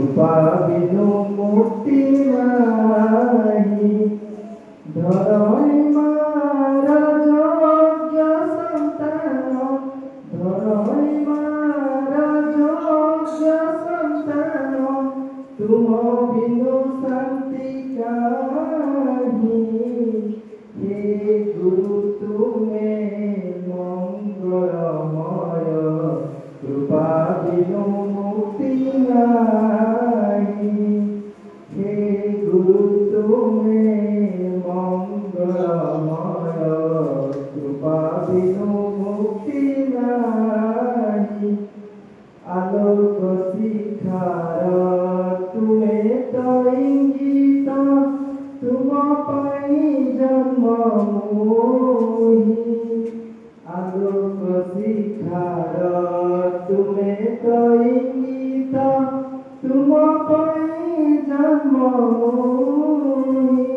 कृपा बिनु मुक्ति नाही। धरणी मार योग्य संतान, धरणी मार योग्य संतान, तुम बिनु शांति काहि। हे गुरु तुमे मंगलमय, कृपा बिनु मुक्ति नाही। हे गुरु तुमे मंगलमय, कृपा बिनु मुक्ति नाही। आलोक शिखार तुमे तो इंगित, तुम पाई जन्म मोहि। आलोक शिखार तुमे तो इंगित, तुम पाई जन्म मोहि।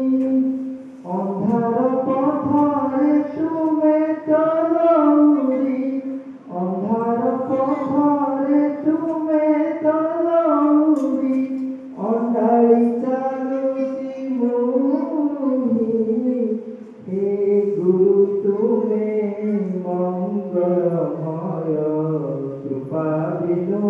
अंधार पथरे तुमे तो लौरी, अंधार पथरे तुमे तो लौरी, अंधारी चालुची मोहि। हे गुरु तुमे मंगलमय, कृपा बिनु